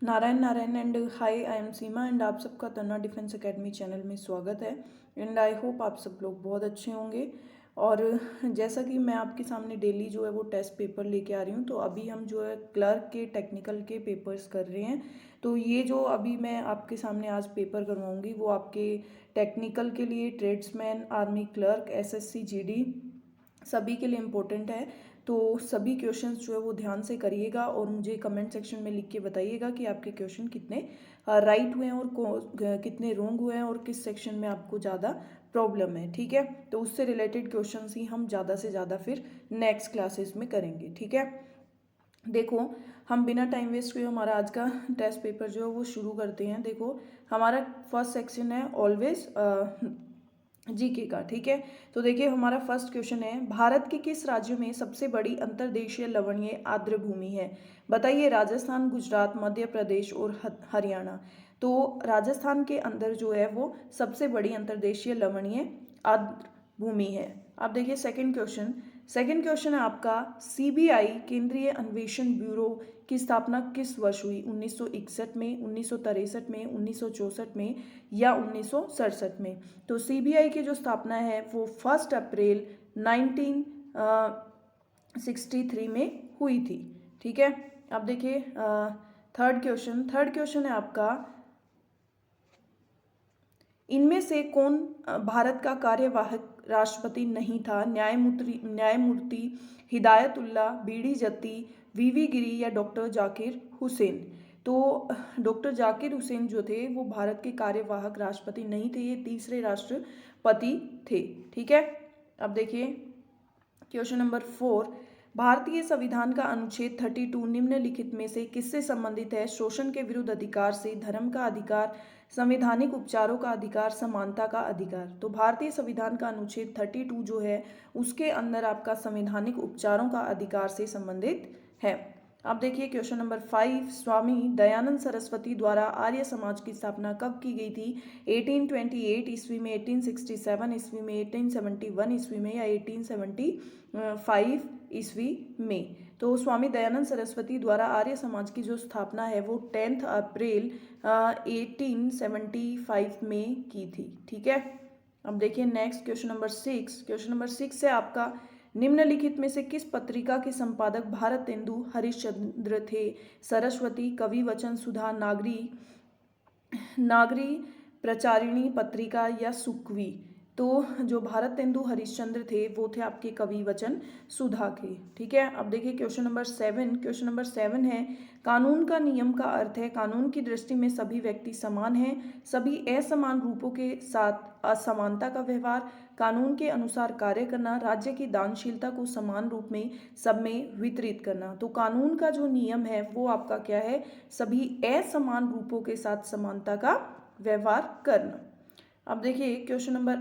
Narayan Narayan and hi, I am Seema and आप सबका तन्ना defence academy channel में स्वागत है। एंड आई होप आप सब लोग बहुत अच्छे होंगे। और जैसा कि मैं आपके सामने डेली जो है वो टेस्ट पेपर लेके आ रही हूँ, तो अभी हम जो है क्लर्क के टेक्निकल के पेपर्स कर रहे हैं। तो ये जो अभी मैं आपके सामने आज पेपर करवाऊँगी वो आपके टेक्निकल के लिए tradesman, army clerk, SSC, GD सभी के लिए इम्पोर्टेंट है। तो सभी क्वेश्चंस जो है वो ध्यान से करिएगा और मुझे कमेंट सेक्शन में लिख के बताइएगा कि आपके क्वेश्चन कितने राइट हुए हैं और कितने रॉन्ग हुए हैं और किस सेक्शन में आपको ज़्यादा प्रॉब्लम है। ठीक है, तो उससे रिलेटेड क्वेश्चंस ही हम ज़्यादा से ज़्यादा फिर नेक्स्ट क्लासेस में करेंगे। ठीक है, देखो हम बिना टाइम वेस्ट हुए हमारा आज का टेस्ट पेपर जो है वो शुरू करते हैं। देखो हमारा फर्स्ट सेक्शन है ऑलवेज जीके का। ठीक है, तो देखिए हमारा फर्स्ट क्वेश्चन है, भारत के किस राज्य में सबसे बड़ी अंतर्देशीय लवणीय आर्द्र भूमि है? बताइए। राजस्थान, गुजरात, मध्य प्रदेश और हरियाणा। तो राजस्थान के अंदर जो है वो सबसे बड़ी अंतर्देशीय लवणीय आर्द्र भूमि है। अब देखिए सेकंड क्वेश्चन है आपका, सीबीआई केंद्रीय अन्वेषण ब्यूरो की स्थापना किस वर्ष हुई? 1961 में, 1963 में, 1964 में या 1967 में? तो सीबीआई की जो स्थापना है वो 1 अप्रैल 1963 में हुई थी। ठीक है, अब देखिए थर्ड क्वेश्चन है आपका, इनमें से कौन भारत का कार्यवाहक राष्ट्रपति नहीं था? न्यायमूर्ति हिदायतुल्ला, बीडी जत्ती, वीवी गिरी या डॉक्टर जाकिर हुसैन? तो डॉक्टर जाकिर हुसैन जो थे वो भारत के कार्यवाहक राष्ट्रपति नहीं थे, ये तीसरे राष्ट्रपति थे। ठीक है, अब देखिए क्वेश्चन नंबर 4, भारतीय संविधान का अनुच्छेद 32 निम्नलिखित में से किससे संबंधित है? शोषण के विरुद्ध अधिकार से, धर्म का अधिकार, संवैधानिक उपचारों का अधिकार, समानता का अधिकार। तो भारतीय संविधान का अनुच्छेद 32 जो है उसके अंदर आपका संवैधानिक उपचारों का अधिकार से संबंधित है। अब देखिए क्वेश्चन नंबर 5, स्वामी दयानंद सरस्वती द्वारा आर्य समाज की स्थापना कब की गई थी? 1828 ईस्वी में, 1867 ईस्वी में, 1871 ईस्वी में या 1875 ईस्वी में? तो स्वामी दयानंद सरस्वती द्वारा आर्य समाज की जो स्थापना है वो 10 अप्रैल 1875 में की थी। ठीक है, अब देखिए नेक्स्ट क्वेश्चन नंबर 6 है आपका, निम्नलिखित में से किस पत्रिका के संपादक भारतेंदु हरिश्चंद्र थे? सरस्वती, कवि वचन सुधा, नागरी प्रचारिणी पत्रिका या सुकवी? तो जो भारतेंदु हरिश्चंद्र थे वो थे आपके कवि वचन सुधा के। ठीक है, अब देखिए क्वेश्चन नंबर 7 है, कानून का नियम का अर्थ है कानून की दृष्टि में सभी व्यक्ति समान हैं, सभी असमान रूपों के साथ असमानता का व्यवहार, कानून के अनुसार कार्य करना, राज्य की दानशीलता को समान रूप में सब में वितरित करना। तो कानून का जो नियम है वो आपका क्या है? सभी असमान रूपों के साथ समानता का व्यवहार करना। अब देखिए क्वेश्चन नंबर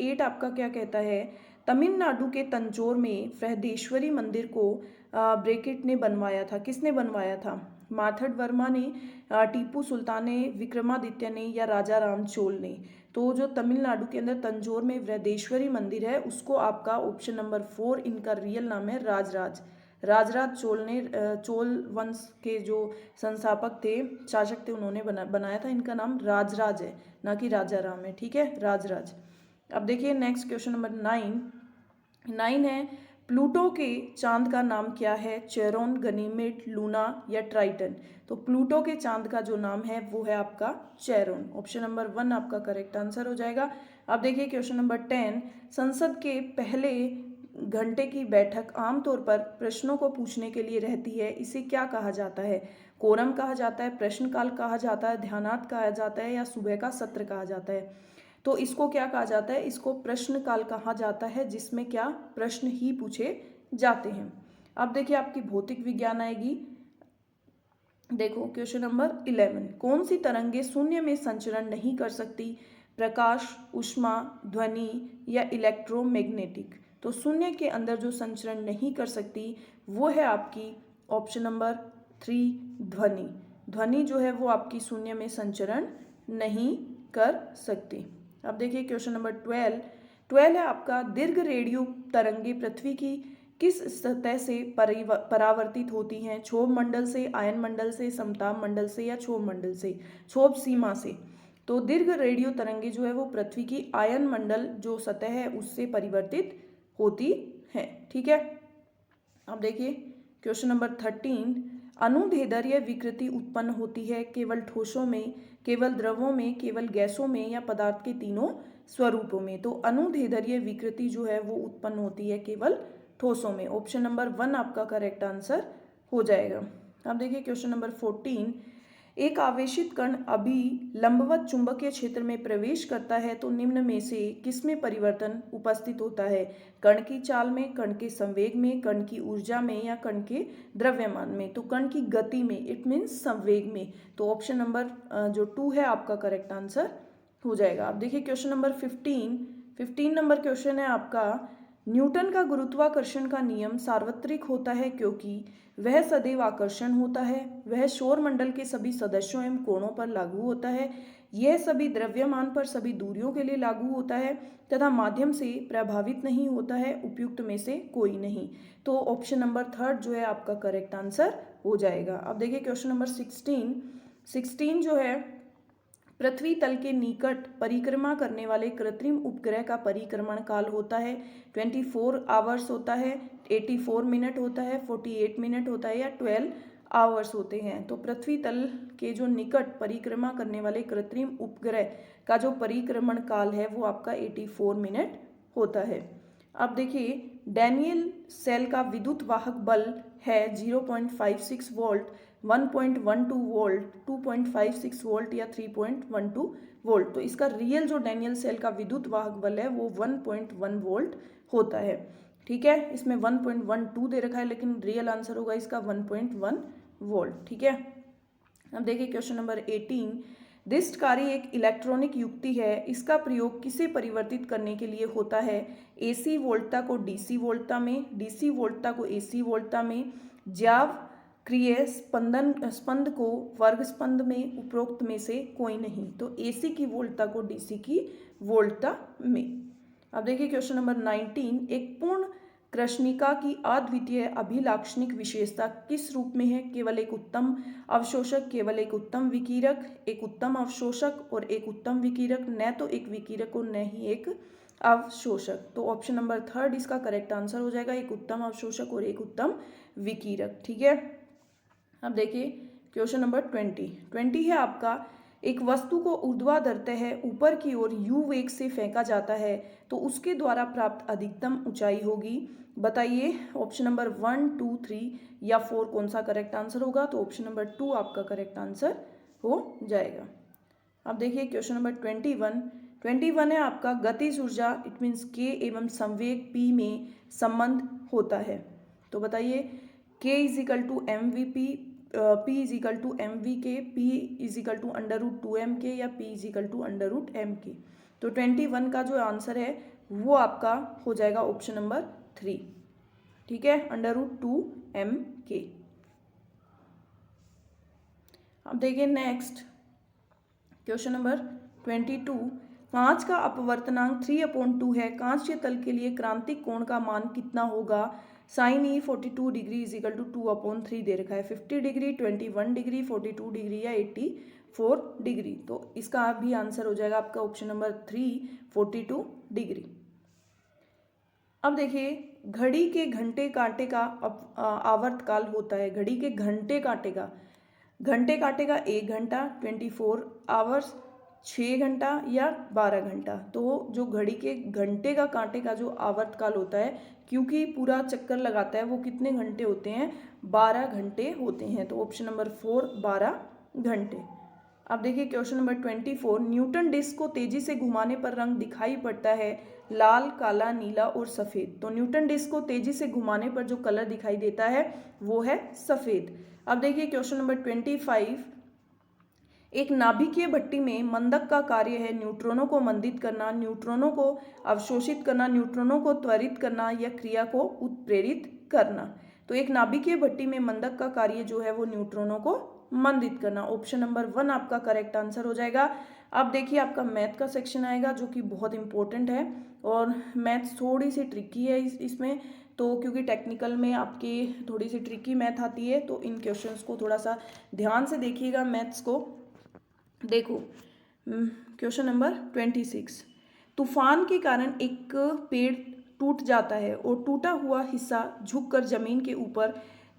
8 आपका क्या कहता है, तमिलनाडु के तंजौर में बृहदेश्वरी मंदिर को ब्रैकेट ने बनवाया था? किसने बनवाया था? मार्तंड वर्मा ने, टीपू सुल्तान ने, विक्रमादित्य ने या राजा राम चोल ने? तो जो तमिलनाडु के अंदर तंजौर में बृहदेश्वरी मंदिर है उसको आपका ऑप्शन नंबर 4, इनका रियल नाम है राजराज चोल ने, चोल वंश के जो संस्थापक थे, शासक थे, उन्होंने बनाया था। इनका नाम राजराज है, ना कि राजा राम है। ठीक है, राजराज। अब देखिए नेक्स्ट क्वेश्चन नंबर 9 है, प्लूटो के चांद का नाम क्या है? चेरोन, गनीमेड, लूना या ट्राइटन? तो प्लूटो के चांद का जो नाम है वो है आपका चेरोन। ऑप्शन नंबर 1 आपका करेक्ट आंसर हो जाएगा। अब देखिए क्वेश्चन नंबर 10, संसद के पहले घंटे की बैठक आमतौर पर प्रश्नों को पूछने के लिए रहती है, इसे क्या कहा जाता है? कोरम कहा जाता है, प्रश्नकाल कहा जाता है, ध्यानार्थ कहा जाता है या सुबह का सत्र कहा जाता है? तो इसको क्या कहा जाता है? इसको प्रश्नकाल कहा जाता है, जिसमें क्या प्रश्न ही पूछे जाते हैं। अब देखिए आपकी भौतिक विज्ञान आएगी। देखो क्वेश्चन नंबर 11, कौन सी तरंगे शून्य में संचरण नहीं कर सकती? प्रकाश, ऊष्मा, ध्वनि या इलेक्ट्रोमैग्नेटिक? तो शून्य के अंदर जो संचरण नहीं कर सकती वो है आपकी ऑप्शन नंबर 3, ध्वनि जो है वो आपकी शून्य में संचरण नहीं कर सकती। अब देखिए क्वेश्चन नंबर 12 है आपका, दीर्घ रेडियो तरंगे पृथ्वी की किस सतह से परावर्तित होती हैं? क्षोभ मंडल से, आयन मंडल से, समताप मंडल से या क्षोभ मंडल से, क्षोभ सीमा से। तो दीर्घ रेडियो तरंगे जो है वो पृथ्वी की आयन मंडल जो सतह है उससे परिवर्तित होती है। ठीक है, अब देखिए क्वेश्चन नंबर 13, अनुदैर्ध्य विकृति उत्पन्न होती है केवल ठोसों में, केवल द्रवों में, केवल गैसों में या पदार्थ के तीनों स्वरूपों में? तो अनुदैर्ध्य विकृति जो है वो उत्पन्न होती है केवल ठोसों में। ऑप्शन नंबर 1 आपका करेक्ट आंसर हो जाएगा। अब देखिए क्वेश्चन नंबर 14, एक आवेशित कण अभी लंबवत चुंबकीय क्षेत्र में प्रवेश करता है तो निम्न में से किसमें परिवर्तन उपस्थित होता है? कण की चाल में, कण के संवेग में, कण की ऊर्जा में या कण के द्रव्यमान में? तो कण की गति में, इट मीन्स संवेग में। तो ऑप्शन नंबर जो 2 है आपका करेक्ट आंसर हो जाएगा। अब देखिए क्वेश्चन नंबर 15 नंबर क्वेश्चन है आपका, न्यूटन का गुरुत्वाकर्षण का नियम सार्वत्रिक होता है क्योंकि वह सदैव आकर्षण होता है, वह सौरमंडल के सभी सदस्यों एवं कोणों पर लागू होता है, यह सभी द्रव्यमान पर सभी दूरियों के लिए लागू होता है तथा माध्यम से प्रभावित नहीं होता है, उपयुक्त में से कोई नहीं। तो ऑप्शन नंबर 3 जो है आपका करेक्ट आंसर हो जाएगा। अब देखिए क्वेश्चन नंबर 16 जो है, पृथ्वी तल के निकट परिक्रमा करने वाले कृत्रिम उपग्रह का परिक्रमण काल होता है 24 आवर्स होता है, 84 मिनट होता है, 48 मिनट होता है या 12 आवर्स होते हैं? तो पृथ्वी तल के जो निकट परिक्रमा करने वाले कृत्रिम उपग्रह का जो परिक्रमण काल है वो आपका 84 मिनट होता है। अब देखिए डैनियल सेल का विद्युत वाहक बल है 0.56 वोल्ट, 1.12 वोल्ट, 2.56 वोल्ट या 3.12 वोल्ट। तो इसका रियल जो डैनियल सेल का विद्युत वाहक बल है वो 1.1 वोल्ट होता है। ठीक है, इसमें 1.12 दे रखा है लेकिन रियल आंसर होगा इसका 1.1 वोल्ट। ठीक है, अब देखिए क्वेश्चन नंबर 18, दिष्टकारी एक इलेक्ट्रॉनिक युक्ति है, इसका प्रयोग किसे परिवर्तित करने के लिए होता है? एसी वोल्टता को डीसी वोल्टता में, डीसी वोल्टता को एसी वोल्टता में, ज्यावक्रिय स्पंद को वर्ग स्पंद में, उपरोक्त में से कोई नहीं। तो एसी की वोल्टता को डीसी की वोल्टता में। अब देखिए क्वेश्चन नंबर 19, एक पूर्ण कृष्णिका की अद्वितीय अभिलाक्षणिक विशेषता किस रूप में है? केवल एक उत्तम अवशोषक, केवल एक उत्तम विकिरक, एक उत्तम अवशोषक और एक उत्तम विकिरक, न तो एक विकिरक और न ही एक अवशोषक। तो ऑप्शन नंबर 3 इसका करेक्ट आंसर हो जाएगा, एक उत्तम अवशोषक और एक उत्तम विकिरक। ठीक है, अब देखिए क्वेश्चन नंबर 20 है आपका, एक वस्तु को ऊर्ध्वाधरतः ऊपर की ओर u वेग से फेंका जाता है तो उसके द्वारा प्राप्त अधिकतम ऊंचाई होगी। बताइए ऑप्शन नंबर 1, 2, 3 या 4 कौन सा करेक्ट आंसर होगा? तो ऑप्शन नंबर 2 आपका करेक्ट आंसर हो जाएगा। अब देखिए क्वेश्चन नंबर 21 है आपका, गतिज ऊर्जा इट मीन्स k एवं संवेग p में संबंध होता है। तो बताइए k = mvp, p = mvk, p = √2mk या p = √mk। तो 21 का जो आंसर है वो आपका हो जाएगा ऑप्शन नंबर 3। ठीक है, √2mk। अब देखिए नेक्स्ट क्वेश्चन नंबर 22, कांच का अपवर्तनांक 3/2 है, कांच के तल के लिए क्रांतिक कोण का मान कितना होगा? साइन ई 42 डिग्री = 2/3 दे रखा है, 50 डिग्री, 21 डिग्री, 42 डिग्री या 84 डिग्री। तो इसका भी आंसर हो जाएगा आपका ऑप्शन नंबर 3, 42 डिग्री। अब देखिए घड़ी के घंटे कांटे का आवर्तकाल होता है, घड़ी के घंटे कांटे का 1 घंटा, 24 आवर्स, 6 घंटा या 12 घंटा। तो जो घड़ी के घंटे का कांटे का जो आवर्तकाल होता है, क्योंकि पूरा चक्कर लगाता है, वो कितने घंटे होते हैं? 12 घंटे होते हैं। तो ऑप्शन नंबर 4 12 घंटे। अब देखिए क्वेश्चन नंबर 24, न्यूटन डिस्क को तेजी से घुमाने पर रंग दिखाई पड़ता है लाल, काला, नीला और सफ़ेद। तो न्यूटन डिस्क को तेजी से घुमाने पर जो कलर दिखाई देता है वो है सफ़ेद। अब देखिए क्वेश्चन नंबर 25, एक नाभिकीय भट्टी में मंदक का कार्य है न्यूट्रॉनों को मंदित करना, न्यूट्रॉनों को अवशोषित करना, न्यूट्रॉनों को त्वरित करना या क्रिया को उत्प्रेरित करना। तो एक नाभिकीय भट्टी में मंदक का कार्य जो है वो न्यूट्रॉनों को मंदित करना। ऑप्शन नंबर 1 आपका करेक्ट आंसर हो जाएगा। अब देखिए आपका मैथ का सेक्शन आएगा जो कि बहुत इंपॉर्टेंट है और मैथ थोड़ी सी ट्रिकी है इसमें। तो क्योंकि टेक्निकल में आपके थोड़ी सी ट्रिकी मैथ आती है, तो इन क्वेश्चंस को थोड़ा सा ध्यान से देखिएगा मैथ्स को। देखो क्वेश्चन नंबर 26, तूफान के कारण एक पेड़ टूट जाता है और टूटा हुआ हिस्सा झुककर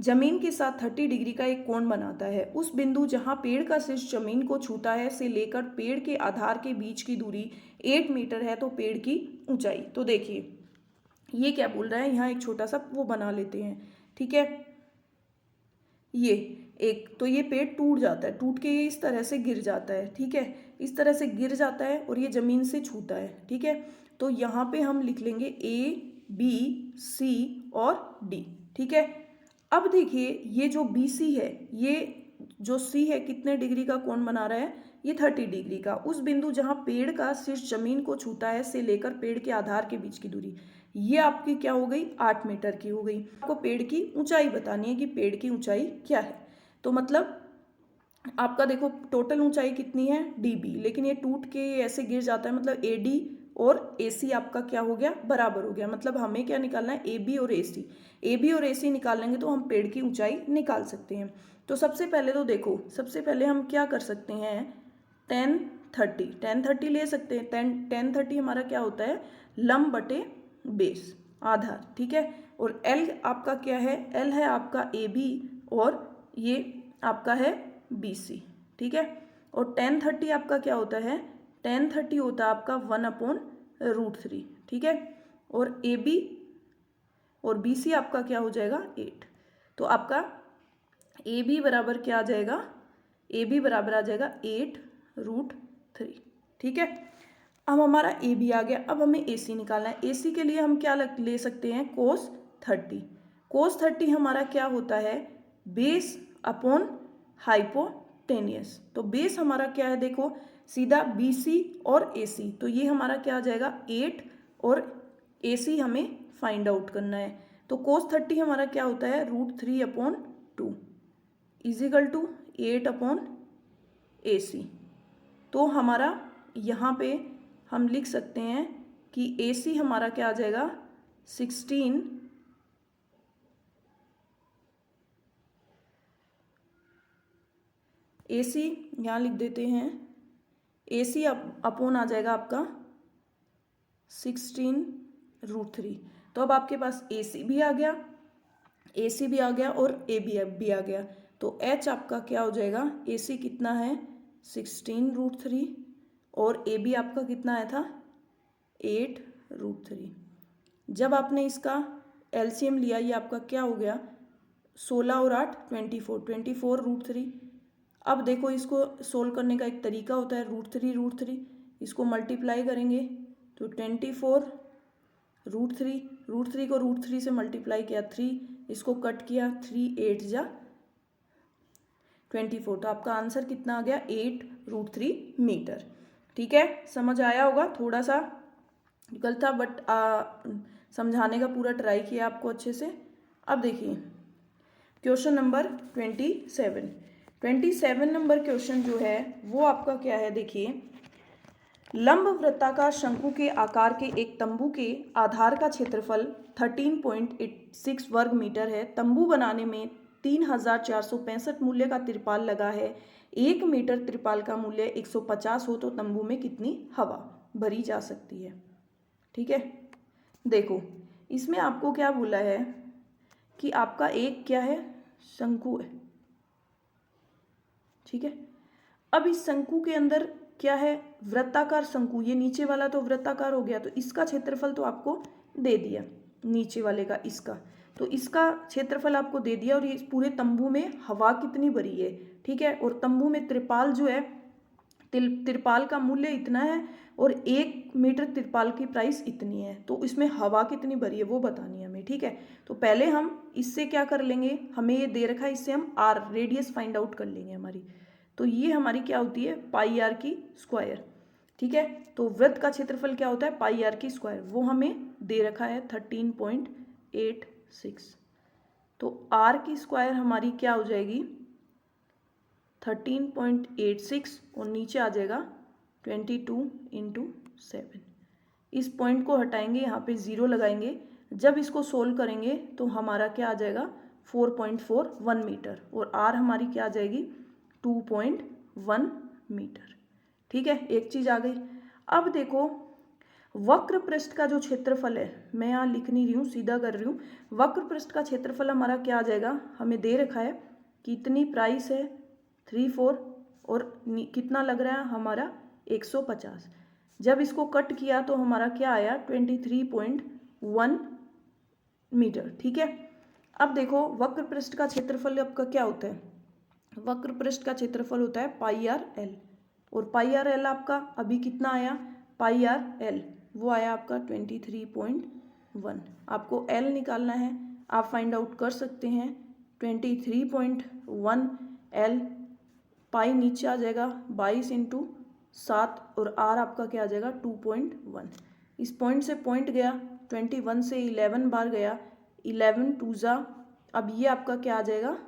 जमीन के साथ 30 डिग्री का एक कोण बनाता है। उस बिंदु जहां पेड़ का शीर्ष जमीन को छूता है से लेकर पेड़ के आधार के बीच की दूरी 8 मीटर है, तो पेड़ की ऊंचाई। तो देखिए ये क्या बोल रहा है, यहाँ एक छोटा सा वो बना लेते हैं, ठीक है। ये पेड़ टूट जाता है, टूट के ये इस तरह से गिर जाता है, ठीक है, इस तरह से गिर जाता है और ये जमीन से छूता है, ठीक है। तो यहाँ पे हम लिख लेंगे ABC और D, ठीक है। अब देखिए ये जो BC है, ये जो C है कितने डिग्री का कोण बना रहा है, ये 30 डिग्री का। उस बिंदु जहां पेड़ का शीर्ष जमीन को छूता है से लेकर पेड़ के आधार के बीच की दूरी, ये आपकी क्या हो गई, 8 मीटर की हो गई। आपको पेड़ की ऊंचाई बतानी है कि पेड़ की ऊंचाई क्या है। तो मतलब आपका देखो टोटल ऊंचाई कितनी है DB, लेकिन ये टूट के ऐसे गिर जाता है, मतलब AD और AC आपका क्या हो गया, बराबर हो गया। मतलब हमें क्या निकालना है, AB और AC निकाल लेंगे तो हम पेड़ की ऊंचाई निकाल सकते हैं। तो सबसे पहले तो देखो, सबसे पहले हम क्या कर सकते हैं, 10 30 ले सकते हैं। 10 30 हमारा क्या होता है, लंब बटे बेस, आधार, ठीक है। और L आपका क्या है, L है आपका AB और ये आपका है BC, ठीक है। और 10 30 आपका क्या होता है, 10 30 होता है आपका 1/√3, ठीक है। और AB और BC आपका क्या हो जाएगा, 8। तो आपका AB बराबर क्या आ जाएगा, AB बराबर आ जाएगा 8√3, ठीक है। अब हमारा AB आ गया, अब हमें AC निकालना है। AC के लिए हम क्या ले सकते हैं, cos 30 हमारा क्या होता है, बेस अपॉन हाइपोटेनियस। तो बेस हमारा क्या है, देखो सीधा BC और AC, तो ये हमारा क्या आ जाएगा 8 और AC हमें फाइंड आउट करना है। तो cos 30 हमारा क्या होता है, √3/2 इजिकल टू 8/AC। तो हमारा यहाँ पे हम लिख सकते हैं कि AC हमारा क्या आ जाएगा 16, AC यहाँ लिख देते हैं, AC अपॉन आ जाएगा आपका 16√3। तो अब आपके पास AC भी आ गया, AC भी आ गया और AB भी आ गया। तो H आपका क्या हो जाएगा, AC कितना है 16√3 और AB आपका कितना आया था 8√3। जब आपने इसका LCM लिया, ये आपका क्या हो गया 16 और 8 24√3। अब देखो इसको सोल्व करने का एक तरीका होता है, √3 इसको मल्टीप्लाई करेंगे तो 24√3, √3 को √3 से मल्टीप्लाई किया 3, इसको कट किया 3 8 जा 24। तो आपका आंसर कितना आ गया 8√3 मीटर, ठीक है। समझ आया होगा, थोड़ा सा गलत था बट समझाने का पूरा ट्राई किया आपको अच्छे से। अब देखिए क्वेश्चन नंबर 27 नंबर क्वेश्चन जो है वो आपका क्या है, देखिए लंब वृत्ताकार शंकु के आकार के एक तंबू के आधार का क्षेत्रफल 13.86 वर्ग मीटर है। तंबू बनाने में 3465 मूल्य का तिरपाल लगा है। 1 मीटर तिरपाल का मूल्य 150 हो तो तंबू में कितनी हवा भरी जा सकती है, ठीक है। देखो इसमें आपको क्या बोला है कि आपका एक क्या है, शंकु है, ठीक है। अब इस शंकु के अंदर क्या है, वृत्ताकार शंकु, ये नीचे वाला तो वृत्ताकार हो गया, तो इसका क्षेत्रफल तो आपको दे दिया, नीचे वाले का इसका, तो इसका क्षेत्रफल आपको दे दिया। और ये पूरे तंबू में हवा कितनी भरी है, ठीक है। और तंबू में त्रिपाल जो है, त्रिपाल का मूल्य इतना है और 1 मीटर त्रिपाल की प्राइस इतनी है, तो इसमें हवा कितनी भरी है वो बतानी है हमें, ठीक है। तो पहले हम इससे क्या कर लेंगे, हमें ये दे रखा है, इससे हम R रेडियस फाइंड आउट कर लेंगे हमारी। तो ये हमारी क्या होती है πr², ठीक है। तो वृत्त का क्षेत्रफल क्या होता है πr², वो हमें दे रखा है 13.86। तो r² हमारी क्या हो जाएगी 13.86 और नीचे आ जाएगा 22 × 7। इस पॉइंट को हटाएंगे, यहाँ पे 0 लगाएंगे, जब इसको सोल्व करेंगे तो हमारा क्या आ जाएगा 4.41 मीटर, और आर हमारी क्या आ जाएगी 2.1 मीटर। ठीक है, एक चीज़ आ गई। अब देखो वक्र पृष्ठ का जो क्षेत्रफल है, मैं यहाँ लिख नहीं रही हूँ, सीधा कर रही हूँ। वक्र पृष्ठ का क्षेत्रफल हमारा क्या आ जाएगा, हमें दे रखा है कितनी प्राइस है 3-4 और कितना लग रहा है हमारा 150। जब इसको कट किया तो हमारा क्या आया 23.1 मीटर। ठीक है, अब देखो वक्र पृष्ठ का क्षेत्रफल आपका क्या होता है, वक्र पृष्ठ का क्षेत्रफल होता है पाई आर एल, और पाई आर एल आपका अभी कितना आया, पाई आर एल वो आया आपका 23.1। आपको एल निकालना है, आप फाइंड आउट कर सकते हैं 23.1 एल, पाई नीचे आ जाएगा 22 × 7 और आर आपका क्या आ जाएगा 2.1। इस पॉइंट से पॉइंट गया 21 से 11 बार गया, 11 2 जा, अब ये आपका क्या आ जाएगा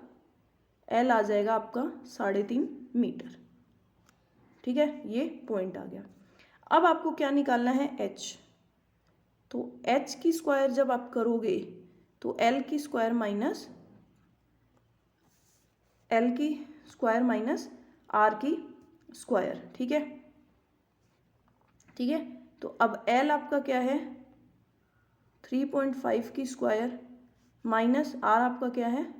एल आ जाएगा आपका 3.5 मीटर। ठीक है, ये पॉइंट आ गया। अब आपको क्या निकालना है एच, तो एच की स्क्वायर जब आप करोगे तो एल की स्क्वायर माइनस आर की स्क्वायर। ठीक है, ठीक है, तो अब एल आपका क्या है 3.5 की स्क्वायर माइनस आर आपका क्या है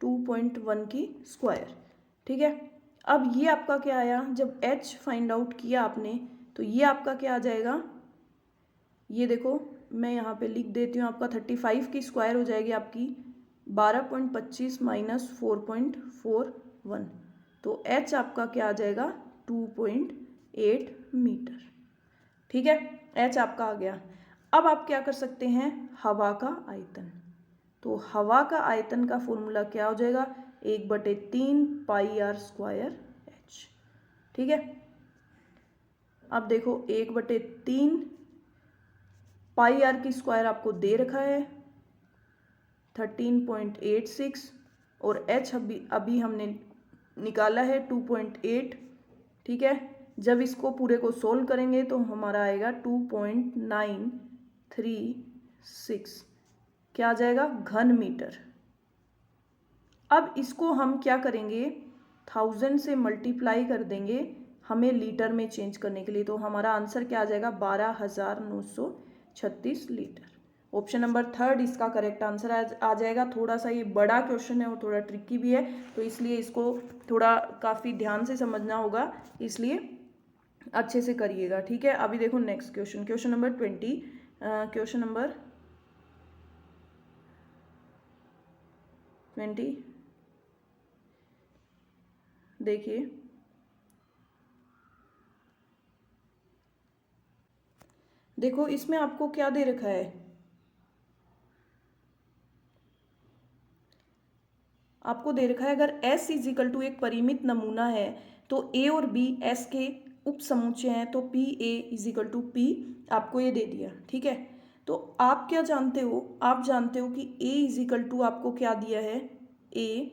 2.1 की स्क्वायर। ठीक है, अब ये आपका क्या आया, जब h फाइंड आउट किया आपने तो ये आपका क्या आ जाएगा, ये देखो मैं यहाँ पे लिख देती हूँ, आपका 35 की स्क्वायर हो जाएगी आपकी 12.25 माइनस 4.41, तो h आपका क्या आ जाएगा 2.8 मीटर। ठीक है, h आपका आ गया। अब आप क्या कर सकते हैं, हवा का आयतन, तो हवा का आयतन का फॉर्मूला क्या हो जाएगा 1/3 पाई आर स्क्वायर एच। ठीक है, अब देखो 1/3 पाई आर की स्क्वायर आपको दे रखा है 13.86 और एच अभी हमने निकाला है 2.8। ठीक है, जब इसको पूरे को सोल्व करेंगे तो हमारा आएगा 2.936, क्या आ जाएगा घन मीटर। अब इसको हम क्या करेंगे 1000 से मल्टीप्लाई कर देंगे हमें लीटर में चेंज करने के लिए, तो हमारा आंसर क्या आ जाएगा 12,936 लीटर। ऑप्शन नंबर 3 इसका करेक्ट आंसर आ जाएगा। थोड़ा सा ये बड़ा क्वेश्चन है और थोड़ा ट्रिकी भी है, तो इसलिए इसको थोड़ा काफ़ी ध्यान से समझना होगा, इसलिए अच्छे से करिएगा। ठीक है, अभी देखो next question, question number 20, question number 20 देखिए, देखो इसमें आपको क्या दे रखा है, आपको दे रखा है अगर S = एक परिमित नमूना है तो A और B S के उप समुच्चय हैं, तो PA = P आपको ये दे दिया। ठीक है, तो आप क्या जानते हो, आप जानते हो कि A = आपको क्या दिया है A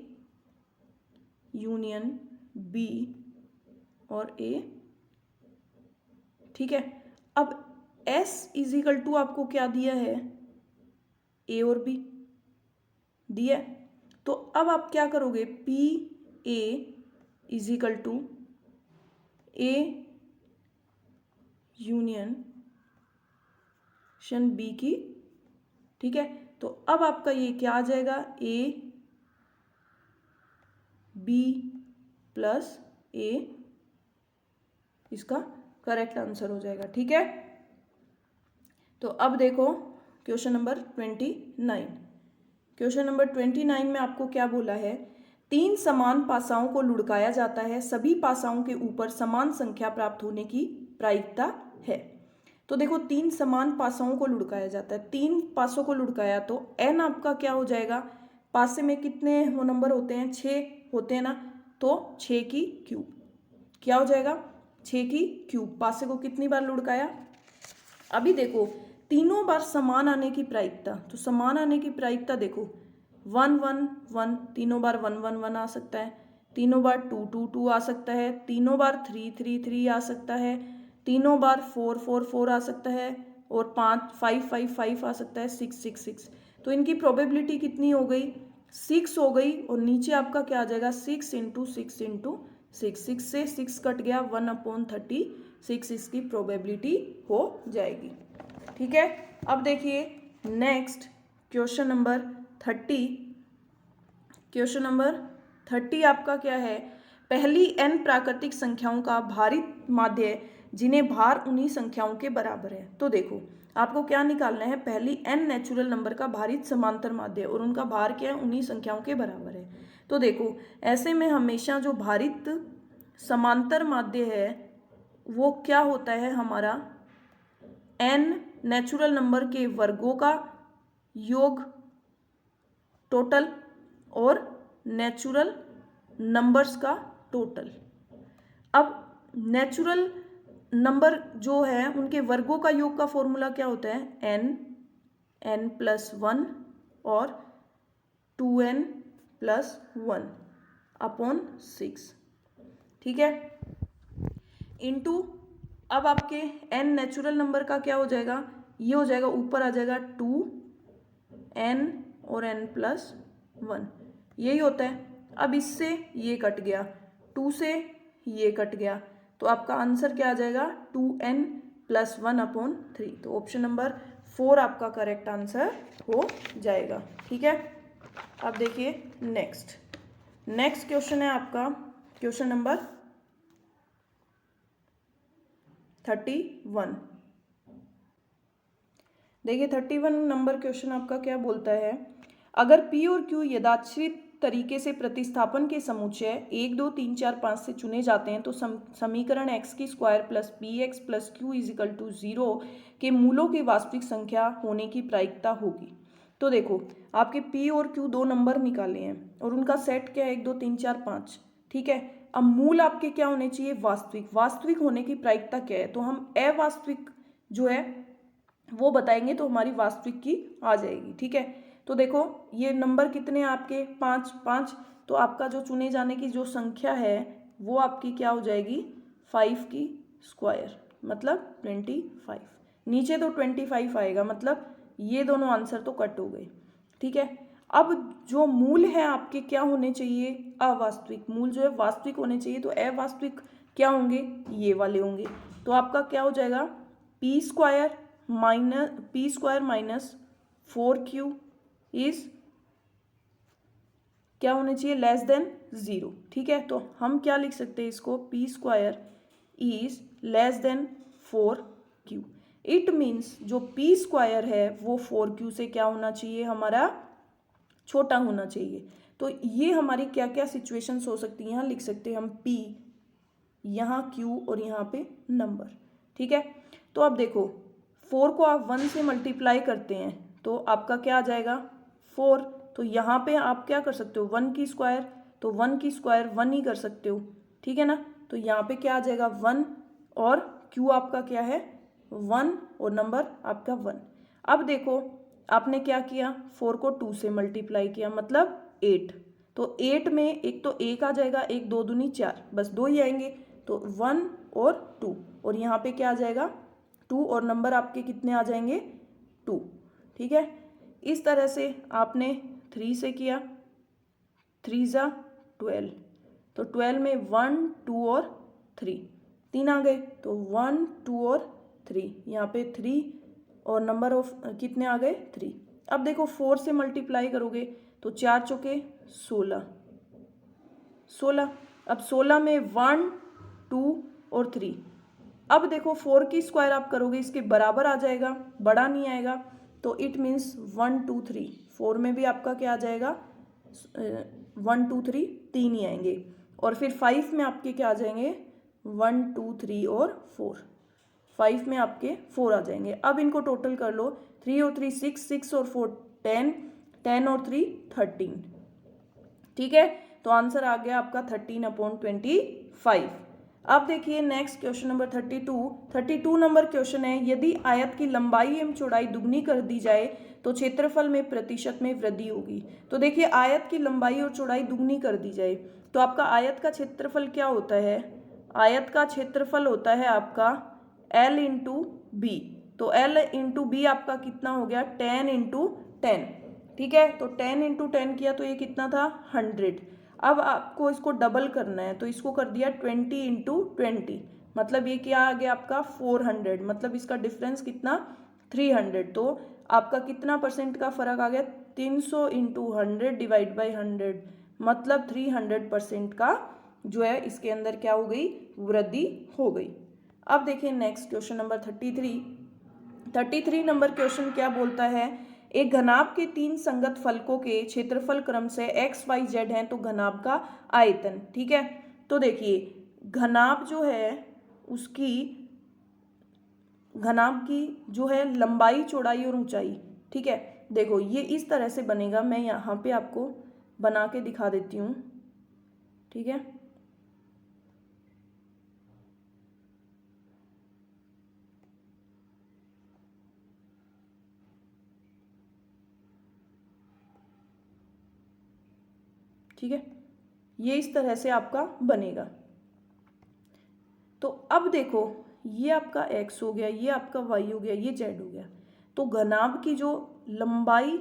यूनियन B और A। ठीक है, अब S = आपको क्या दिया है A और B दिया, तो अब आप क्या करोगे PA = A यूनियन B की। ठीक है, तो अब आपका ये क्या आ जाएगा A B + A, इसका करेक्ट आंसर हो जाएगा। ठीक है, तो अब देखो क्वेश्चन नंबर 29, क्वेश्चन नंबर 29 में आपको क्या बोला है, 3 समान पासाओं को लुढ़काया जाता है, सभी पासाओं के ऊपर समान संख्या प्राप्त होने की प्रायिकता है। तो देखो 3 समान पासाओं को लुढ़काया जाता है, 3 पासों को लुढ़काया तो n आपका क्या हो जाएगा, पासे में कितने वो नंबर होते हैं 6 होते हैं ना, तो 6 की क्यूब क्या हो जाएगा 6 की क्यूब, पासे को कितनी बार लुढ़काया। अभी देखो तीनों बार समान आने की प्रायिकता, तो समान आने की प्रायिकता देखो 1 1 1, तीनों बार 1 1 1 आ सकता है, तीनों बार 2 2 2 आ सकता है, तीनों बार 3 3 3 आ सकता है, तीनों बार 4 4 4 आ सकता है, और 5 5 5 5 आ सकता है 6 6 6। तो इनकी प्रोबेबिलिटी कितनी हो गई, 6 हो गई। और नीचे आपका क्या आ जाएगा, 6 इंटू 6 इंटू 6, 6 से 6 कट गया, 1/36 इसकी प्रोबेबिलिटी हो जाएगी। ठीक है, अब देखिए next question number 30। Question number 30 आपका क्या है, पहली n प्राकृतिक संख्याओं का भारित माध्य जिन्हें भार उन्हीं संख्याओं के बराबर है। तो देखो आपको क्या निकालना है, पहली n नेचुरल नंबर का भारित समांतर माध्य और उनका भार क्या है, उन्हीं संख्याओं के बराबर है। तो देखो ऐसे में हमेशा जो भारित समांतर माध्य है वो क्या होता है, हमारा n नेचुरल नंबर के वर्गों का योग टोटल और नेचुरल नंबर्स का टोटल। अब नेचुरल नंबर जो है उनके वर्गों का योग का फॉर्मूला क्या होता है, n+1 और 2n+1/6। ठीक है, इनटू अब आपके n नेचुरल नंबर का क्या हो जाएगा, ये हो जाएगा, ऊपर आ जाएगा 2n और n+1, यही होता है। अब इससे ये कट गया, 2 से ये कट गया, तो आपका आंसर क्या आ जाएगा, 2n+1/3। तो ऑप्शन नंबर 4 आपका करेक्ट आंसर हो जाएगा। ठीक है, अब देखिए नेक्स्ट क्वेश्चन है आपका क्वेश्चन नंबर 31। देखिए 31 नंबर क्वेश्चन आपका क्या बोलता है, अगर P और Q यथाश्रित तरीके से प्रतिस्थापन के समुच्चय 1 2 3 4 5 से चुने जाते हैं तो समीकरण x² + px + q = 0 के मूलों की वास्तविक संख्या होने की प्रायिकता होगी। तो देखो आपके P और Q दो नंबर निकाले हैं और उनका सेट क्या है, 1 2 3 4 5। ठीक है, अब मूल आपके क्या होने चाहिए, वास्तविक होने की प्रायिकता क्या है, तो हम अवास्तविक जो है वो बताएंगे तो हमारी वास्तविक की आ जाएगी। ठीक है, तो देखो ये नंबर कितने आपके 5 5, तो आपका जो चुने जाने की जो संख्या है वो आपकी क्या हो जाएगी, 5² मतलब 25। नीचे तो 25 आएगा, मतलब ये दोनों आंसर तो कट हो गए। ठीक है, अब जो मूल है आपके क्या होने चाहिए, अवास्तविक। मूल जो है वास्तविक होने चाहिए, तो अवास्तविक क्या होंगे, ये वाले होंगे। तो आपका क्या हो जाएगा, p² - 4q इज क्या होने चाहिए, <0। ठीक है, तो हम क्या लिख सकते हैं इसको, p² is <4q। It means जो p² है वो 4q से क्या होना चाहिए, हमारा छोटा होना चाहिए। तो ये हमारी क्या क्या सिचुएशंस हो सकती हैं, यहाँ लिख सकते हैं हम p, यहाँ q और यहाँ पे नंबर। ठीक है, तो अब देखो 4 को आप 1 से मल्टीप्लाई करते हैं तो आपका क्या आ जाएगा, 4। तो यहाँ पे आप क्या कर सकते हो, 1 की स्क्वायर, तो 1 की स्क्वायर 1 ही कर सकते हो। ठीक है ना, तो यहाँ पे क्या आ जाएगा 1 और q आपका क्या है 1 और नंबर आपका 1। अब देखो आपने क्या किया, 4 को 2 से मल्टीप्लाई किया मतलब 8। तो 8 में एक तो 1 आ जाएगा, 1 2 दूनी 4, बस 2 ही आएंगे, तो 1 और 2, और यहाँ पे क्या आ जाएगा 2 और नंबर आपके कितने आ जाएंगे 2। ठीक है, इस तरह से आपने 3 से किया, 3 × 12, तो 12 में 1 2 और 3, 3 आ गए, तो 1 2 और 3, यहाँ पे 3 और नंबर ऑफ कितने आ गए 3। अब देखो 4 से मल्टीप्लाई करोगे तो 4 चौके 16, 16। अब 16 में 1 2 और 3। अब देखो 4 की स्क्वायर आप करोगे इसके बराबर आ जाएगा, बड़ा नहीं आएगा, तो इट मीन्स 1 2 3। 4 में भी आपका क्या आ जाएगा 1 2 3, 3 ही आएंगे, और फिर 5 में आपके क्या आ जाएंगे 1 2 3 और 4, 5 में आपके 4 आ जाएंगे। अब इनको टोटल कर लो, 3 और 3 6, 6 और 4 10, 10 और 3 13। ठीक है, तो आंसर आ गया आपका 13/25। अब देखिए next question number 32 number question है, यदि आयत की लंबाई एवं चौड़ाई दुगनी कर दी जाए तो क्षेत्रफल में प्रतिशत में वृद्धि होगी। तो देखिए आयत की लंबाई और चौड़ाई दुगनी कर दी जाए तो आपका आयत का क्षेत्रफल क्या होता है, आयत का क्षेत्रफल होता है आपका L × B। तो L इंटू बी आपका कितना हो गया 10 इंटू 10, ठीक है। तो 10 इंटू 10 किया तो ये कितना था 100। अब आपको इसको डबल करना है तो इसको कर दिया 20 इंटू 20, मतलब ये क्या आ गया आपका 400, मतलब इसका डिफरेंस कितना 300। तो आपका कितना परसेंट का फर्क आ गया 300 इंटू 100 डिवाइड बाई 100, मतलब 300% का जो है इसके अंदर क्या हो गई वृद्धि हो गई। अब देखिए next question number 33 number question क्या बोलता है, एक घनाभ के 3 संगत फलकों के क्षेत्रफल क्रम से x y z हैं, तो घनाभ का आयतन, ठीक है। तो देखिए घनाभ जो है उसकी घनाभ की जो है लंबाई चौड़ाई और ऊंचाई, ठीक है। देखो ये इस तरह से बनेगा, मैं यहाँ पे आपको बना के दिखा देती हूँ, ठीक है। ठीक है, ये इस तरह से आपका बनेगा। तो अब देखो ये आपका x हो गया, ये आपका y हो गया, ये z हो गया। तो घनाभ की जो लंबाई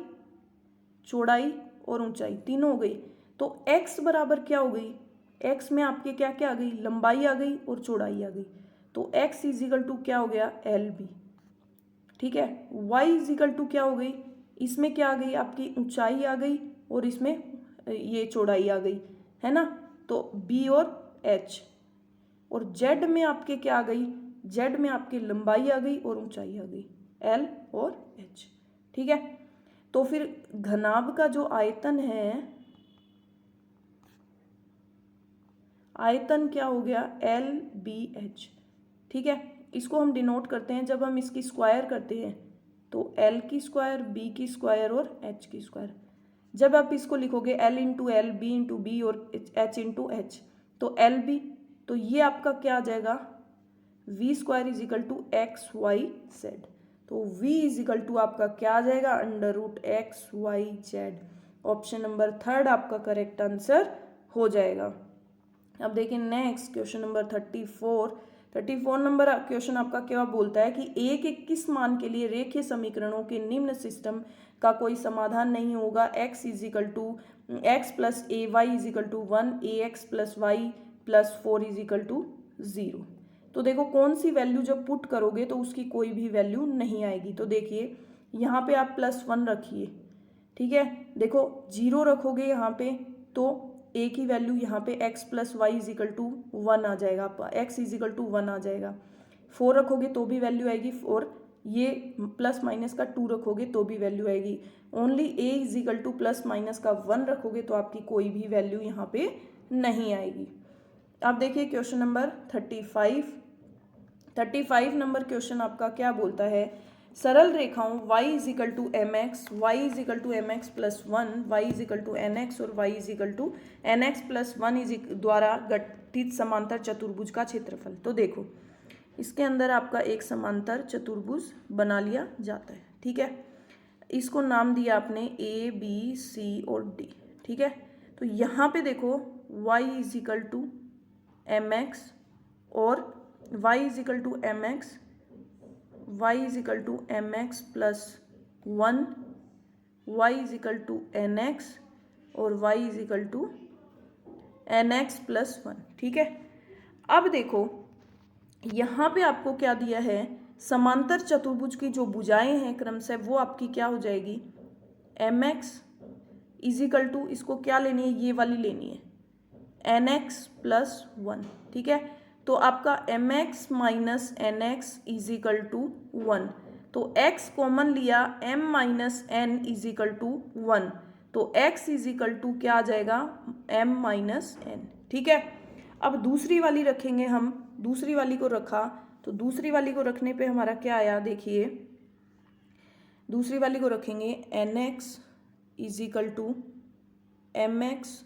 चौड़ाई और ऊंचाई तीनों हो गई, तो x बराबर क्या हो गई, x में आपके क्या क्या आ गई लंबाई आ गई और चौड़ाई आ गई। तो x इजिकल टू क्या हो गया LB, ठीक है। y इजिकल टू क्या हो गई, इसमें क्या आ गई आपकी ऊंचाई आ गई और इसमें ये चौड़ाई आ गई, है ना। तो b और h, और z में आपके क्या आ गई, z में आपकी लंबाई आ गई और ऊंचाई आ गई L और h, ठीक है। तो फिर घनाभ का जो आयतन है, आयतन क्या हो गया LBH, ठीक है। इसको हम डिनोट करते हैं जब हम इसकी स्क्वायर करते हैं, तो L की स्क्वायर B की स्क्वायर और H की स्क्वायर। जब आप इसको लिखोगे L into L, B into B और H इंटू एच, तो LB, तो ये आपका क्या आ जाएगा V square is equal to XYZ। तो V इज इक्वल टू आपका क्या आ जाएगा under root XYZ। Option number 3 आपका करेक्ट आंसर हो जाएगा। अब देखिए next question number 34 number question आपका क्या बोलता है कि एक 21 मान के लिए रेखीय समीकरणों के निम्न सिस्टम का कोई समाधान नहीं होगा। x is equal to x plus a y is equal to 1, ax plus y plus 4 is equal to 0। तो देखो कौन सी वैल्यू जब पुट करोगे तो उसकी कोई भी वैल्यू नहीं आएगी। तो देखिए यहाँ पे आप +1 रखिए, ठीक है। देखो 0 रखोगे यहाँ पे तो a की वैल्यू यहाँ पे x plus y is equal to 1 आ जाएगा, आपका x इज इक्वल टू 1 आ जाएगा। 4 रखोगे तो भी वैल्यू आएगी 4, ये प्लस माइनस का 2 रखोगे तो भी वैल्यू आएगी। Only a is equal two plus minus का 1 रखोगे तो आपकी कोई भी वैल्यू यहाँ पे नहीं आएगी। अब देखिए क्वेश्चन नंबर 35 नंबर क्वेश्चन आपका क्या बोलता है, सरल रेखाओं y is equal to M x, y is equal to M x plus 1, y is equal to n x और y is equal to n x plus 1 द्वारा गठित समांतर चतुर्भुज का क्षेत्रफल। तो देखो इसके अंदर आपका एक समांतर चतुर्भुज बना लिया जाता है, ठीक है। इसको नाम दिया आपने A B C और D, ठीक है। तो यहाँ पे देखो y is equal to M x और y is equal to M x, y is equal to M x plus 1, y is equal to n x और y is equal to n x plus 1, ठीक है। अब देखो यहाँ पे आपको क्या दिया है, समांतर चतुर्भुज की जो भुजाएं हैं क्रमशः वो आपकी क्या हो जाएगी M X is equal to, इसको क्या लेनी है ये वाली लेनी है एन एक्स प्लस 1, ठीक है। तो आपका M X minus N X is equal to 1, तो x कॉमन लिया m minus N is equal to 1, तो x इज इक्वल टू क्या आ जाएगा m माइनस एन, ठीक है। अब दूसरी वाली रखेंगे हम, दूसरी वाली को रखा तो दूसरी वाली को रखने पे हमारा क्या आया, देखिए दूसरी वाली को रखेंगे N X is equal to M x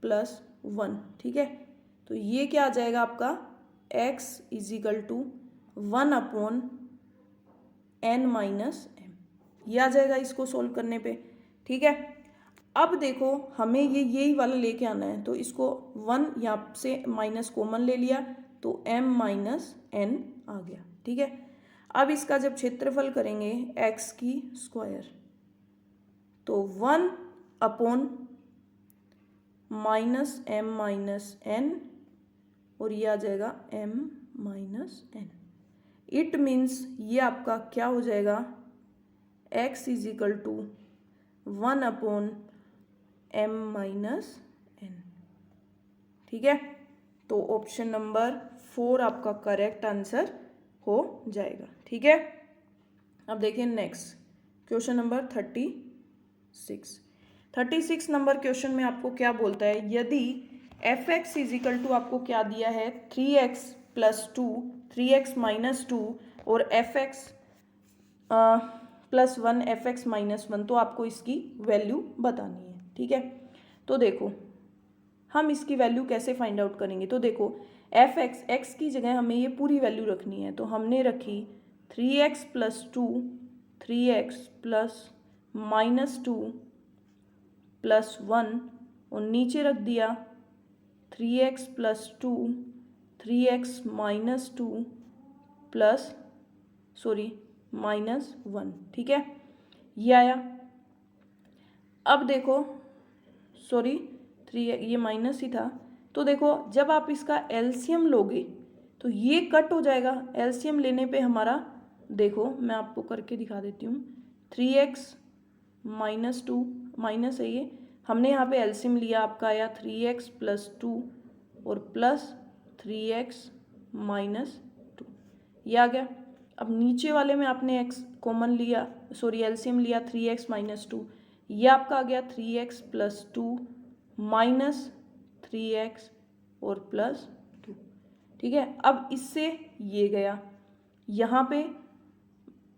plus 1, ठीक है। तो ये क्या आ जाएगा आपका x is equal to 1 upon n minus M, ये आ जाएगा इसको सोल्व करने पे, ठीक है। अब देखो हमें ये यही वाला लेके आना है, तो इसको 1 यहाँ से माइनस कॉमन ले लिया तो m माइनस n आ गया, ठीक है। अब इसका जब क्षेत्रफल करेंगे एक्स की स्क्वायर तो 1/-m - n और ये आ जाएगा m-n। इट मीन्स ये आपका क्या हो जाएगा, x = 1/m - n। ठीक है, तो ऑप्शन नंबर 4 आपका करेक्ट आंसर हो जाएगा। ठीक है, अब देखिए next question number 36 number question में आपको क्या बोलता है, यदि f(x) = आपको क्या दिया है 3x + 2 3x - 2 और f(x) + 1 f(x - 1), तो आपको इसकी वैल्यू बतानी है। ठीक है, तो देखो हम इसकी वैल्यू कैसे फाइंड आउट करेंगे, तो देखो f(x) x की जगह हमें ये पूरी वैल्यू रखनी है, तो हमने रखी 3x + 2 3x + -2 + 1 और नीचे रख दिया 3x + 2 3x - 2 -1। ठीक है, ये आया। अब देखो सॉरी 3 ये माइनस ही था, तो देखो जब आप इसका एलसीएम लोगे तो ये कट हो जाएगा। एलसीएम लेने पे हमारा, देखो मैं आपको करके दिखा देती हूँ, 3x - 2 माइनस है ये, हमने यहाँ पे एलसीएम लिया, आपका आया 3x + 2 और प्लस 3x - 2, ये आ गया। अब नीचे वाले में आपने x कॉमन लिया, सॉरी एलसीएम लिया 3x - 2, ये आपका आ गया 3x + 2 - 3x और +2। ठीक है, अब इससे ये गया, यहाँ पे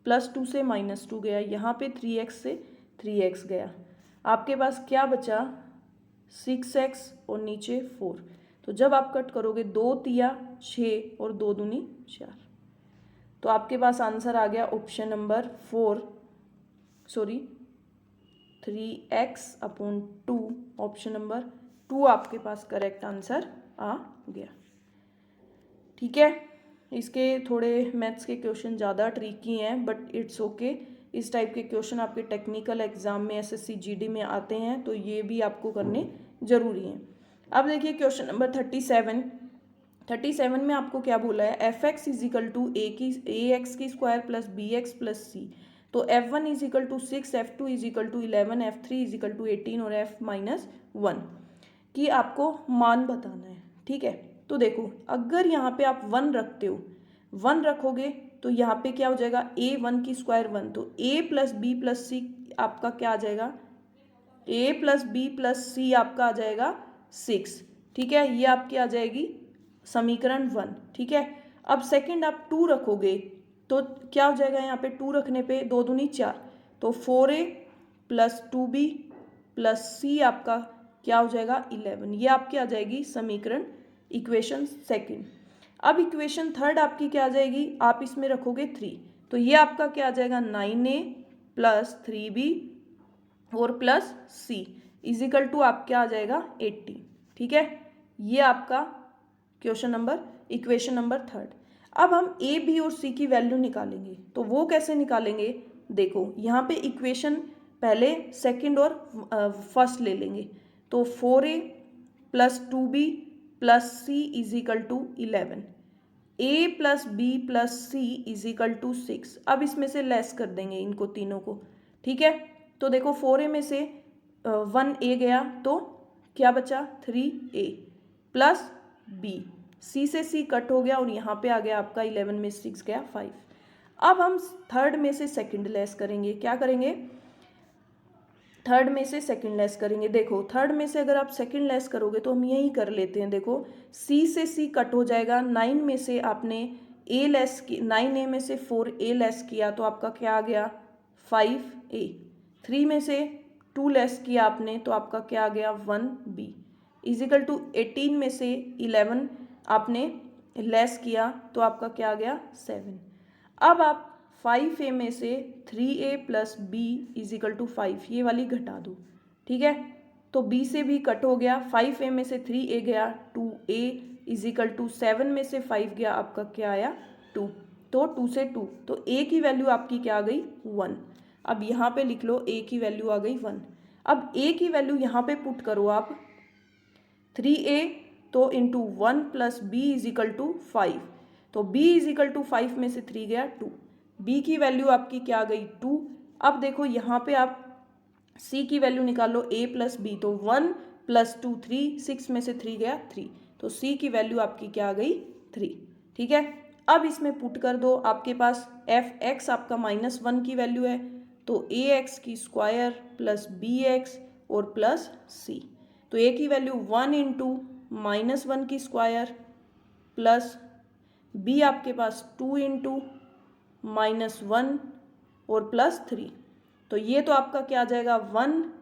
+2 से -2 गया, यहाँ पे 3x से 3x गया, आपके पास क्या बचा 6x और नीचे 4। तो जब आप कट करोगे 2 तिया 6 और 2 दूनी 4, तो आपके पास आंसर आ गया option number 4 sorry 3x/2, option number 2 आपके पास करेक्ट आंसर आ गया। ठीक है, इसके थोड़े मैथ्स के क्वेश्चन ज़्यादा ट्रिकी हैं, बट इट्स ओके। इस टाइप के क्वेश्चन आपके टेक्निकल एग्जाम में एसएससी जीडी में आते हैं, तो ये भी आपको करने जरूरी हैं। अब देखिए क्वेश्चन नंबर 37 में आपको क्या बोला है, f(x) = ax² + bx + c। तो f1 = 6, f2 = 11, f3 = 18 और f-1 की आपको मान बताना है। ठीक है, तो देखो अगर यहाँ पे आप 1 रखते हो, 1 रखोगे तो यहाँ पे क्या हो जाएगा, a1 की स्क्वायर 1, तो a + b + c आपका क्या आ जाएगा, a + b + c आपका आ जाएगा 6। ठीक है, ये आपकी आ जाएगी समीकरण 1। ठीक है, अब सेकंड आप 2 रखोगे तो क्या हो जाएगा, यहाँ पे 2 रखने पे 2 दूनी 4, तो 4a + 2b + c आपका क्या हो जाएगा 11, ये आपकी आ जाएगी समीकरण इक्वेशन सेकंड। अब इक्वेशन थर्ड आपकी क्या आ जाएगी, आप इसमें रखोगे 3, तो ये आपका क्या आ जाएगा 9a + 3b और +c = आप क्या आ जाएगा 80। ठीक है, ये आपका question number equation number third. अब हम a b और c की वैल्यू निकालेंगे, तो वो कैसे निकालेंगे, देखो यहाँ पे इक्वेशन पहले सेकंड और फर्स्ट ले लेंगे, तो 4a + 2b + c = 11, a + b + c = 6। अब इसमें से लेस कर देंगे इनको तीनों को। ठीक है, तो देखो 4a में से 1a गया, तो क्या बचा 3a + b, c से c कट हो गया और यहाँ पे आ गया आपका 11 में 6 गया 5। अब हम थर्ड में से सेकंड लेस करेंगे, क्या करेंगे, थर्ड में से सेकंड लेस करेंगे। देखो थर्ड में से अगर आप सेकंड लेस करोगे तो हम यही कर लेते हैं, देखो c से c कट हो जाएगा, 9 में से आपने a लेस की, 9a में से 4a लेस किया तो आपका क्या आ गया 5a, 3 में से 2 लेस किया आपने तो आपका क्या आ गया 1b = 18 में से 11 आपने लेस किया तो आपका क्या आ गया 7। अब आप 5a में से 3a + b = 5, ये वाली घटा दो। ठीक है, तो b से भी कट हो गया, 5a में से 3a गया 2a = 7 में से 5 गया आपका क्या आया 2। तो 2 से 2, तो a की वैल्यू आपकी क्या आ गई 1। अब यहाँ पे लिख लो a की वैल्यू आ गई 1। अब a की वैल्यू यहाँ पे पुट करो आप 3a, तो into 1 plus b is equal to 5, तो b इज इक्वल टू 5 में से 3 गया 2, b की वैल्यू आपकी क्या आ गई 2। अब देखो यहाँ पे आप c की वैल्यू निकालो a प्लस b, तो 1 प्लस 2 3, 6 में से 3 गया 3, तो c की वैल्यू आपकी क्या आ गई 3। ठीक है, अब इसमें पुट कर दो, आपके पास f(x) आपका -1 की वैल्यू है, तो ax की स्क्वायर प्लस bx और प्लस c, तो a की वैल्यू 1 इंटू -1 की स्क्वायर प्लस b आपके पास 2 इंटू -1 और प्लस 3, तो ये तो आपका क्या आ जाएगा 1,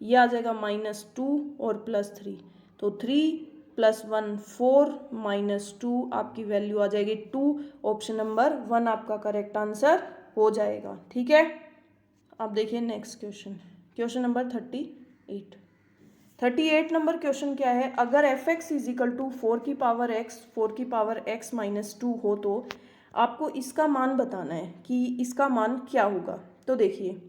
ये आ जाएगा -2 और प्लस 3, तो 3 प्लस 1 4 -2 आपकी वैल्यू आ जाएगी 2। ऑप्शन नंबर 1 आपका करेक्ट आंसर हो जाएगा। ठीक है, अब देखिए next question, question number 38 number question क्या है, अगर f(x) इज इक्वल टू 4 की पावर x माइनस 2 हो तो आपको इसका मान बताना है कि इसका मान क्या होगा। तो देखिए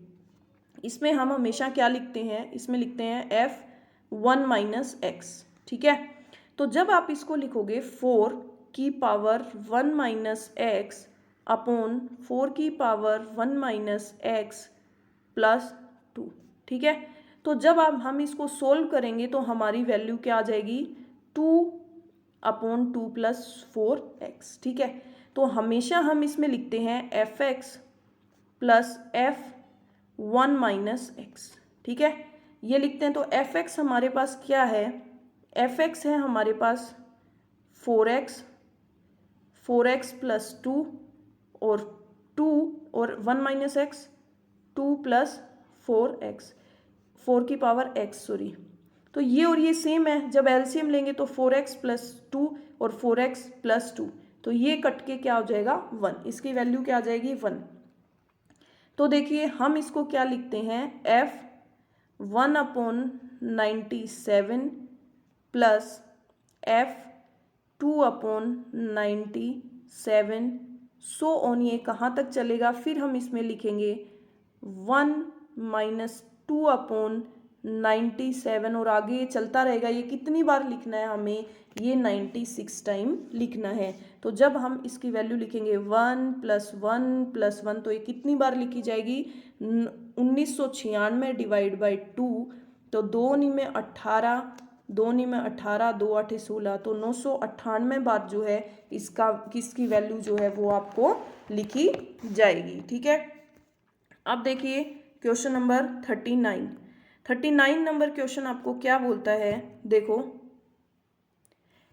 इसमें हम हमेशा क्या लिखते हैं, इसमें लिखते हैं f(1 माइनस x), ठीक है। तो जब आप इसको लिखोगे 4 की पावर 1 माइनस एक्स अपॉन 4 की पावर 1 माइनस एक्स प्लस 2, ठीक है। तो जब आप हम इसको सोल्व करेंगे तो हमारी वैल्यू क्या आ जाएगी 2 अपॉन 2 प्लस 4x, ठीक है। तो हमेशा हम इसमें लिखते हैं f(x) plus f(1 minus x), ठीक है, ये लिखते हैं। तो f(x) हमारे पास क्या है, f(x) है हमारे पास 4x प्लस 2 और 2 और 1 माइनस एक्स 2 प्लस 4x 4 की पावर x, सॉरी। तो ये और ये सेम है, जब एलसीएम लेंगे तो 4x प्लस 2 और 4x प्लस 2, तो ये कट के क्या हो जाएगा 1, इसकी वैल्यू क्या आ जाएगी 1। तो देखिए हम इसको क्या लिखते हैं f(1 upon 97) plus f(2 upon 97) so on, ये कहाँ तक चलेगा, फिर हम इसमें लिखेंगे 1 माइनस 2 अपॉन 97 और आगे ये चलता रहेगा। ये कितनी बार लिखना है हमें, ये 96 टाइम लिखना है। तो जब हम इसकी वैल्यू लिखेंगे 1 प्लस 1 प्लस 1, तो ये कितनी बार लिखी जाएगी 1996 डिवाइड बाई 2, तो 2 नी में 18, 2 नी में 18, 2 8 16, तो 998 बार जो है इसका किसकी वैल्यू जो है वो आपको लिखी जाएगी। ठीक है, अब देखिए क्वेश्चन नंबर 39 नंबर क्वेश्चन आपको क्या बोलता है, देखो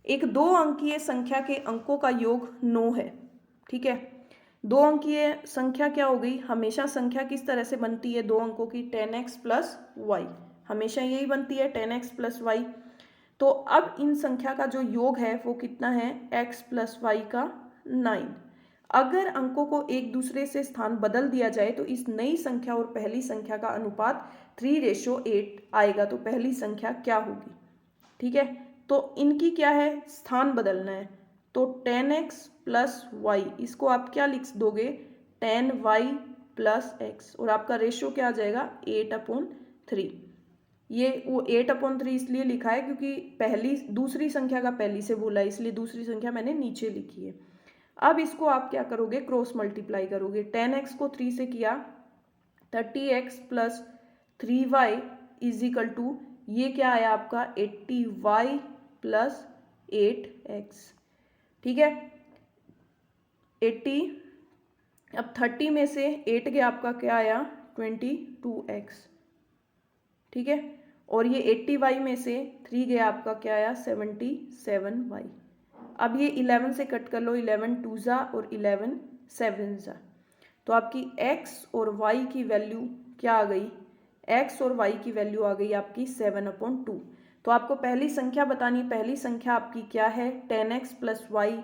एक 2 अंकीय संख्या के अंकों का योग 9 है, ठीक है। 2 अंकीय संख्या क्या हो गई, हमेशा संख्या किस तरह से बनती है 2 अंकों की, 10x प्लस वाई, हमेशा यही बनती है 10x प्लस वाई। तो अब इन संख्या का जो योग है वो कितना है x प्लस वाई का 9। अगर अंकों को एक दूसरे से स्थान बदल दिया जाए तो इस नई संख्या और पहली संख्या का अनुपात 3:8 आएगा, तो पहली संख्या क्या होगी। ठीक है, तो इनकी क्या है स्थान बदलना है, तो 10x प्लस वाई, इसको आप क्या लिख दोगे 10y प्लस x, और आपका रेशियो क्या आ जाएगा 8/3। ये वो 8/3 इसलिए लिखा है क्योंकि दूसरी संख्या का पहली से बोला है, इसलिए दूसरी संख्या मैंने नीचे लिखी है। अब इसको आप क्या करोगे क्रॉस मल्टीप्लाई करोगे, 10x को 3 से किया 30x plus 3y is equal to, ये क्या आया आपका 80y प्लस 8x, ठीक है 80। अब 30 में से 8 गया आपका क्या आया 22x, ठीक है, और ये 80y में से 3 गया आपका क्या आया 77y। अब ये 11 से कट कर लो, 11 2 जा और 11 7 जा, तो आपकी x और y की वैल्यू क्या आ गई, x और y की वैल्यू आ गई आपकी 7/2। तो आपको पहली संख्या बतानी, पहली संख्या आपकी क्या है 10x प्लस वाई,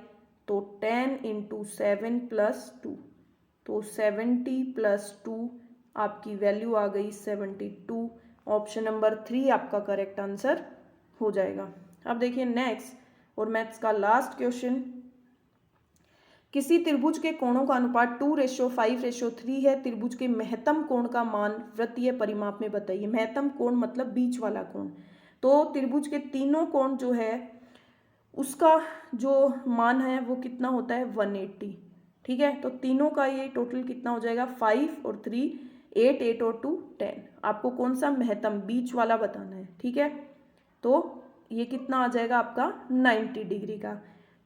तो 10 इंटू 7 प्लस 2, तो 70 प्लस 2 आपकी वैल्यू आ गई 72। ऑप्शन नंबर 3 आपका करेक्ट आंसर हो जाएगा। अब देखिए नेक्स्ट और मैथ्स का लास्ट क्वेश्चन, किसी त्रिभुज के कोणों का अनुपात 2:5:3 है। त्रिभुज के महत्तम कोण का मान वृत्तीय परिमाप में बताइए। महत्तम कोण मतलब बीच वाला कोण। तो त्रिभुज के तीनों कोण जो है उसका जो मान है वो कितना होता है 180। ठीक है, तो तीनों का ये टोटल कितना हो जाएगा 5 और 3 8 8 और 2 10। आपको कौन सा महत्तम बीच वाला बताना है। ठीक है, तो ये कितना आ जाएगा आपका 90 डिग्री का।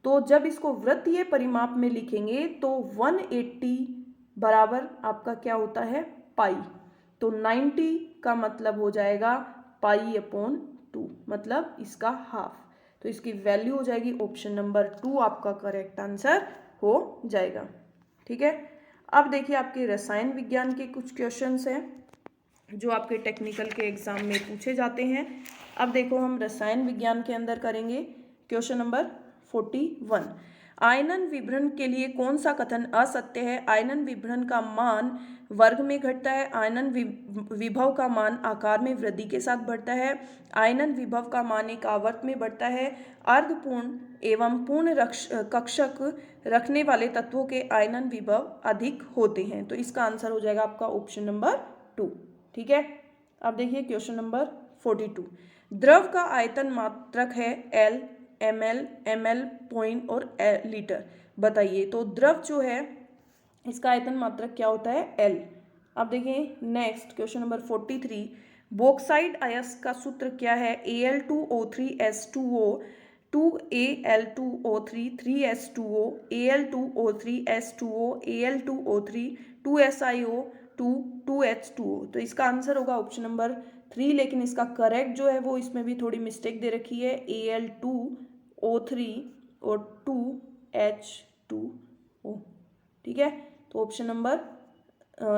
तो जब इसको वृत्तीय परिमाप में लिखेंगे तो 180 बराबर आपका क्या होता है पाई। तो 90 का मतलब हो जाएगा पाई/2, मतलब इसका हाफ। तो इसकी वैल्यू हो जाएगी ऑप्शन नंबर 2 आपका करेक्ट आंसर हो जाएगा। ठीक है, अब देखिए आपके रसायन विज्ञान के कुछ क्वेश्चंस हैं जो आपके टेक्निकल के एग्जाम में पूछे जाते हैं। अब देखो हम रसायन विज्ञान के अंदर करेंगे क्वेश्चन नंबर 41। आयनन विभ्रमण के लिए कौन सा कथन असत्य है। आयनन विभ्रमण का मान वर्ग में घटता है। आयनन विभव का मान आकार में वृद्धि के साथ बढ़ता है। आयनन विभव का मान एक आवर्त में बढ़ता है। अर्धपूर्ण एवं पूर्ण कक्षक रखने वाले तत्वों के आयनन विभव अधिक होते हैं। तो इसका आंसर हो जाएगा आपका ऑप्शन नंबर 2। ठीक है, अब देखिए क्वेश्चन नंबर 42। द्रव का आयतन मात्रक है L, ml, ml, पॉइंट और लीटर। बताइए, तो द्रव जो है इसका आयतन मात्रक क्या होता है L। अब देखिए नेक्स्ट क्वेश्चन नंबर 43। बॉक्साइट अयस्क का सूत्र क्या है। Al2O3S2O 2Al2O3 3S2O Al2O3S2O Al2O3 2SiO 2H2O। तो इसका आंसर होगा ऑप्शन नंबर 3, लेकिन इसका करेक्ट जो है वो इसमें भी थोड़ी मिस्टेक दे रखी है Al2O3 और 2H2O। ठीक है, तो ऑप्शन नंबर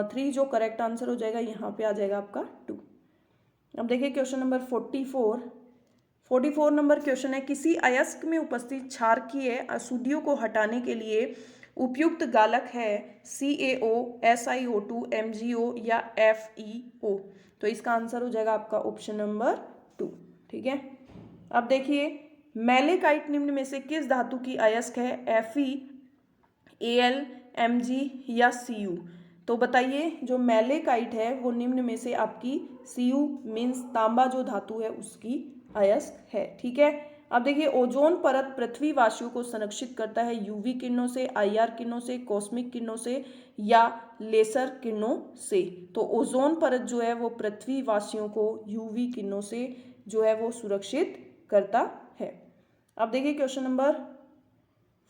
3 जो करेक्ट आंसर हो जाएगा यहाँ पे आ जाएगा आपका 2। अब देखिए क्वेश्चन नंबर 44 नंबर क्वेश्चन है। किसी अयस्क में उपस्थित क्षारकीय अशुद्धियों को हटाने के लिए उपयुक्त गालक है CaO, SiO2, MgO या FeO। तो इसका आंसर हो जाएगा आपका ऑप्शन नंबर 2। ठीक है, अब देखिए मैलेकाइट निम्न में से किस धातु की अयस्क है। Fe, Al, Mg या Cu। तो बताइए जो मैलेकाइट है वो निम्न में से आपकी Cu मीन्स तांबा जो धातु है उसकी अयस्क है। ठीक है, अब देखिए ओजोन परत पृथ्वीवासियों को संरक्षित करता है यूवी किरणों से, IR किरणों से, कॉस्मिक किरणों से या लेसर किरणों से। तो ओजोन परत जो है वो पृथ्वीवासियों को यूवी किरणों से जो है वो सुरक्षित करता है। अब देखिए क्वेश्चन नंबर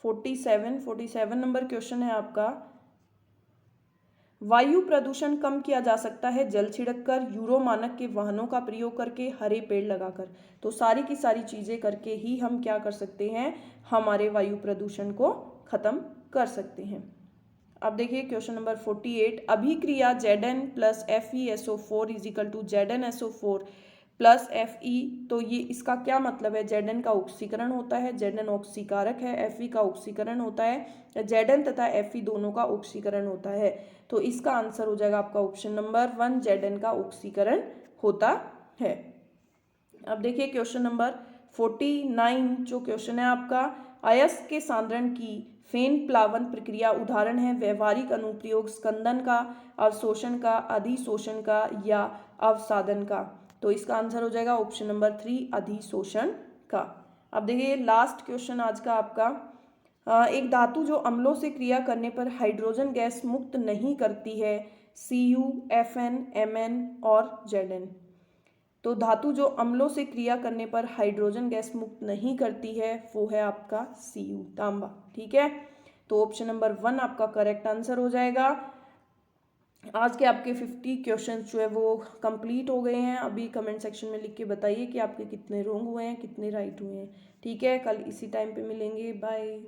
47 नंबर क्वेश्चन है आपका। वायु प्रदूषण कम किया जा सकता है जल छिड़ककर, यूरो मानक के वाहनों का प्रयोग करके, हरे पेड़ लगाकर। तो सारी की सारी चीजें करके ही हम क्या कर सकते हैं, हमारे वायु प्रदूषण को खत्म कर सकते हैं। अब देखिए क्वेश्चन नंबर 48। अभिक्रिया Zn plus FeSO4 is equal to ZnSO4 plus Fe। तो ये इसका क्या मतलब है। Zn का ऑक्सीकरण होता है, Zn ऑक्सीकारक है, Fe का ऑक्सीकरण होता है, Zn तथा Fe दोनों का ऑक्सीकरण होता है। तो इसका आंसर हो जाएगा आपका ऑप्शन नंबर 1, Zn का ऑक्सीकरण होता है। अब देखिए क्वेश्चन नंबर 49 जो क्वेश्चन है आपका। अयस्क के सांद्रण की फेन प्लावन प्रक्रिया उदाहरण है व्यवहारिक अनुप्रयोग स्कंदन का, अवशोषण का, अधिशोषण का या अवसादन का। तो इसका आंसर हो जाएगा ऑप्शन नंबर 3, अधिशोषण का। अब देखिए लास्ट क्वेश्चन आज का आपका। एक धातु जो अम्लों से क्रिया करने पर हाइड्रोजन गैस मुक्त नहीं करती है Cu, Fn, Mn और Zn। तो धातु जो अम्लों से क्रिया करने पर हाइड्रोजन गैस मुक्त नहीं करती है वो है आपका Cu, तांबा। ठीक है, तो ऑप्शन नंबर 1 आपका करेक्ट आंसर हो जाएगा। आज के आपके 50 क्वेश्चंस जो है वो कंप्लीट हो गए हैं। अभी कमेंट सेक्शन में लिख के बताइए कि आपके कितने रॉन्ग हुए हैं, कितने राइट हुए हैं। ठीक है, कल इसी टाइम पे मिलेंगे। बाय।